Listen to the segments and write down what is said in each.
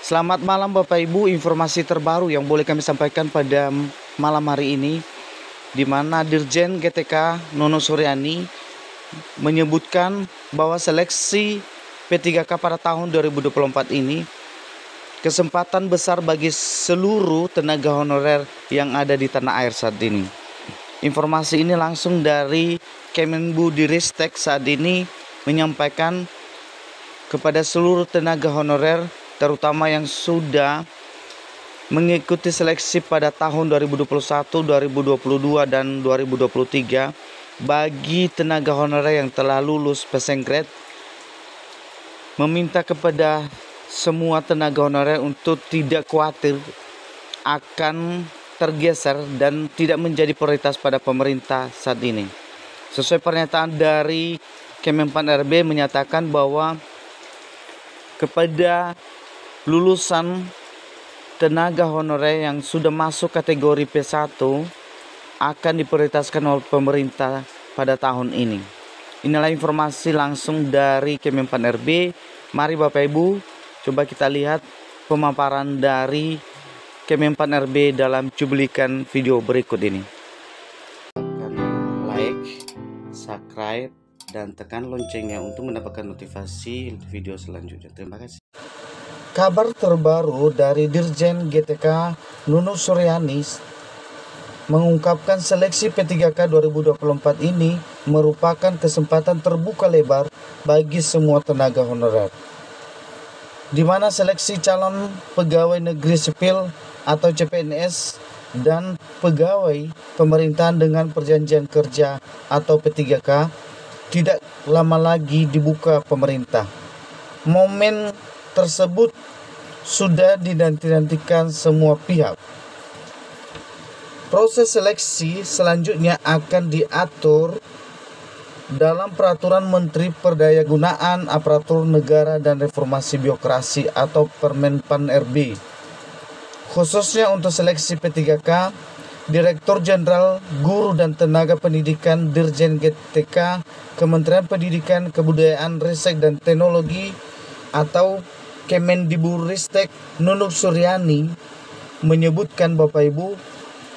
Selamat malam Bapak Ibu, informasi terbaru yang boleh kami sampaikan pada malam hari ini, di mana Dirjen GTK Nono Suryani menyebutkan bahwa seleksi P3K pada tahun 2024 ini kesempatan besar bagi seluruh tenaga honorer yang ada di tanah air saat ini. Informasi ini langsung dari Kemendibudristek saat ini menyampaikan kepada seluruh tenaga honorer, terutama yang sudah mengikuti seleksi pada tahun 2021, 2022, dan 2023. Bagi tenaga honorer yang telah lulus pesenggrade, meminta kepada semua tenaga honorer untuk tidak khawatir akan tergeser dan tidak menjadi prioritas pada pemerintah saat ini. Sesuai pernyataan dari Kemenpan RB menyatakan bahwa kepada lulusan tenaga honorer yang sudah masuk kategori P1 akan diprioritaskan oleh pemerintah pada tahun ini. Inilah informasi langsung dari Kemenpan RB. Mari Bapak Ibu, coba kita lihat pemaparan dari Kemenpan RB dalam cuplikan video berikut ini. Tekan like, subscribe, dan tekan loncengnya untuk mendapatkan notifikasi video selanjutnya. Terima kasih. Kabar terbaru dari Dirjen GTK Nono Suryani mengungkapkan seleksi P3K 2024 ini merupakan kesempatan terbuka lebar bagi semua tenaga honorer, di mana seleksi calon pegawai negeri sipil atau CPNS dan pegawai pemerintahan dengan perjanjian kerja atau P3K tidak lama lagi dibuka pemerintah. Momen tersebut sudah dinanti-nantikan semua pihak. Proses seleksi selanjutnya akan diatur dalam Peraturan Menteri Perdayagunaan Aparatur Negara dan Reformasi Birokrasi atau Permenpan RB. Khususnya untuk seleksi P3K, Direktur Jenderal Guru dan Tenaga Pendidikan Dirjen GTK Kementerian Pendidikan, Kebudayaan, Riset dan Teknologi atau Kemendibudristek Nono Suryani menyebutkan, Bapak Ibu,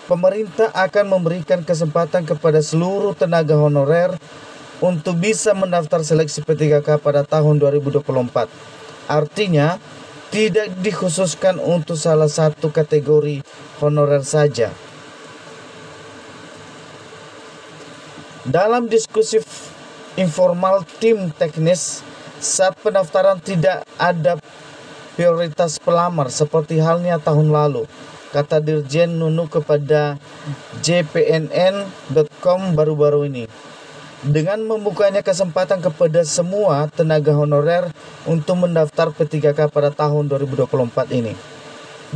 pemerintah akan memberikan kesempatan kepada seluruh tenaga honorer untuk bisa mendaftar seleksi P3K pada tahun 2024. Artinya, tidak dikhususkan untuk salah satu kategori honorer saja. Dalam diskusi informal tim teknis saat pendaftaran tidak ada prioritas pelamar seperti halnya tahun lalu, kata Dirjen Nunu kepada jpnn.com baru-baru ini. Dengan membukanya kesempatan kepada semua tenaga honorer untuk mendaftar P3K pada tahun 2024 ini,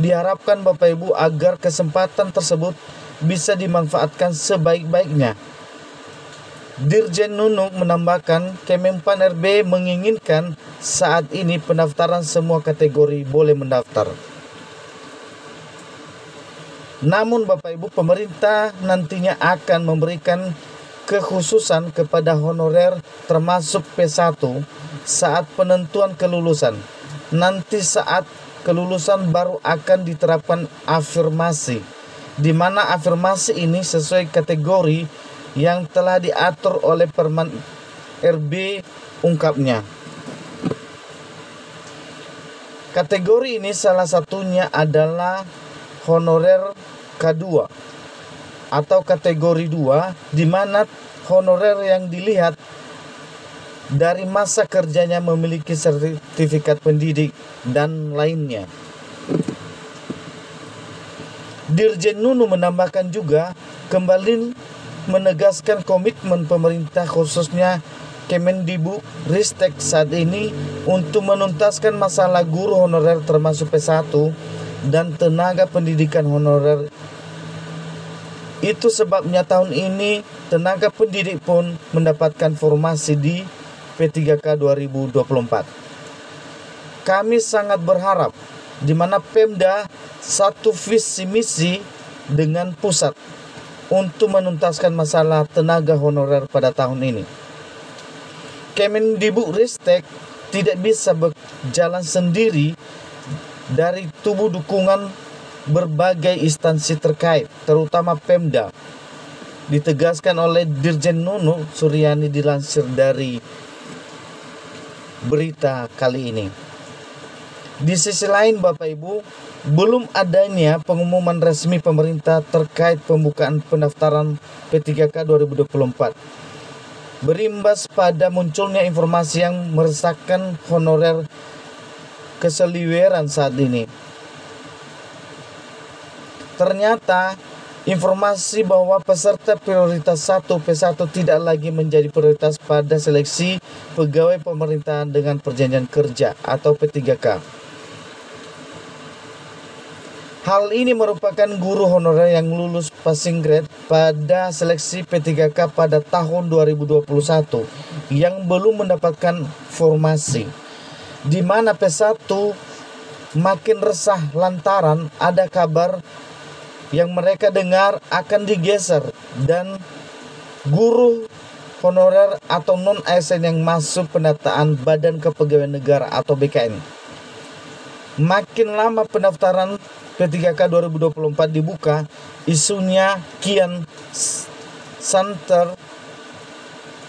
diharapkan Bapak Ibu agar kesempatan tersebut bisa dimanfaatkan sebaik-baiknya. Dirjen Nunu menambahkan, Kemenpan RB menginginkan saat ini pendaftaran semua kategori boleh mendaftar. Namun Bapak Ibu, pemerintah nantinya akan memberikan kekhususan kepada honorer termasuk P1 saat penentuan kelulusan. Nanti saat kelulusan baru akan diterapkan afirmasi, di mana afirmasi ini sesuai kategori yang telah diatur oleh Permen RB, ungkapnya. Kategori ini salah satunya adalah honorer K2 atau kategori 2, di mana honorer yang dilihat dari masa kerjanya memiliki sertifikat pendidik dan lainnya. Dirjen Nunu menambahkan juga kembali menegaskan komitmen pemerintah khususnya Kemendibudristek saat ini untuk menuntaskan masalah guru honorer termasuk P1 dan tenaga pendidikan honorer. Itu sebabnya tahun ini tenaga pendidik pun mendapatkan formasi di P3K 2024. Kami sangat berharap di mana Pemda satu visi misi dengan pusat untuk menuntaskan masalah tenaga honorer pada tahun ini. Kemendibudristek tidak bisa berjalan sendiri dari tubuh dukungan berbagai instansi terkait, terutama Pemda. Ditegaskan oleh Dirjen Nunu Suryani dilansir dari berita kali ini. Di sisi lain Bapak Ibu, belum adanya pengumuman resmi pemerintah terkait pembukaan pendaftaran P3K 2024. Berimbas pada munculnya informasi yang meresahkan honorer keseliweran saat ini. Ternyata informasi bahwa peserta prioritas 1 P1 tidak lagi menjadi prioritas pada seleksi pegawai pemerintahan dengan perjanjian kerja atau P3K. Hal ini merupakan guru honorer yang lulus passing grade pada seleksi P3K pada tahun 2021 yang belum mendapatkan formasi, di mana P1 makin resah lantaran ada kabar yang mereka dengar akan digeser dan guru honorer atau non-ASN yang masuk pendataan Badan Kepegawaian Negara atau BKN. Makin lama pendaftaran P3K 2024 dibuka, isunya kian santer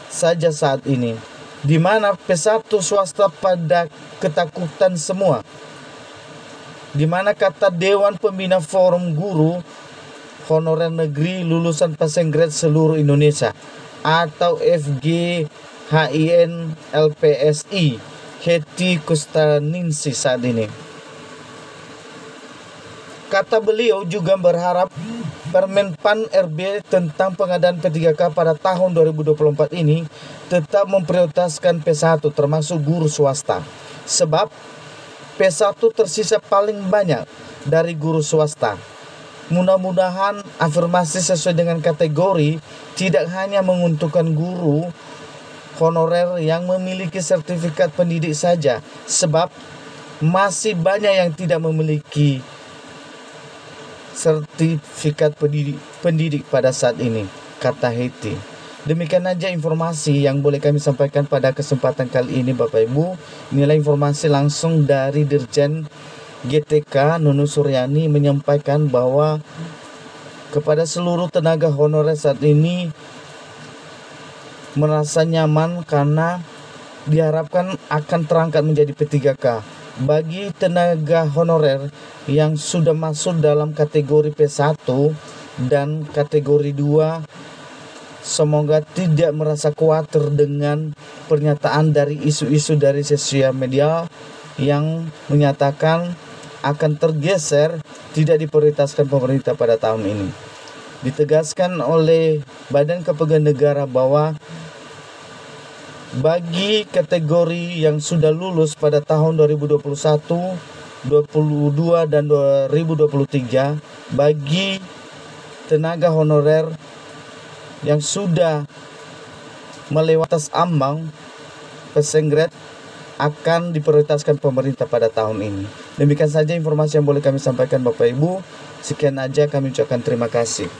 saja saat ini, di mana P1 swasta pada ketakutan semua, di mana kata Dewan Pembina Forum Guru Honorer Negeri lulusan passing grade seluruh Indonesia atau FGHIN LPSI Hetty Kustaningsi saat ini. Kata beliau juga berharap Permenpan RB tentang pengadaan P3K pada tahun 2024 ini tetap memprioritaskan P1 termasuk guru swasta. Sebab P1 tersisa paling banyak dari guru swasta. Mudah-mudahan afirmasi sesuai dengan kategori tidak hanya menguntungkan guru honorer yang memiliki sertifikat pendidik saja, sebab masih banyak yang tidak memiliki sertifikat pendidik pada saat ini, kata Hetty. Demikian aja informasi yang boleh kami sampaikan pada kesempatan kali ini Bapak Ibu. Inilah informasi langsung dari Dirjen GTK Nunu Suryani menyampaikan bahwa kepada seluruh tenaga honorer saat ini merasa nyaman karena diharapkan akan terangkat menjadi P3K. Bagi tenaga honorer yang sudah masuk dalam kategori P1 dan kategori 2, semoga tidak merasa khawatir dengan pernyataan dari isu-isu dari sosial media yang menyatakan akan tergeser, tidak diprioritaskan pemerintah pada tahun ini. Ditegaskan oleh Badan Kepegawaian Negara bahwa bagi kategori yang sudah lulus pada tahun 2021, 2022 dan 2023, bagi tenaga honorer yang sudah melewati batas ambang passing grade akan diprioritaskan pemerintah pada tahun ini. Demikian saja informasi yang boleh kami sampaikan Bapak Ibu. Sekian aja, kami ucapkan terima kasih.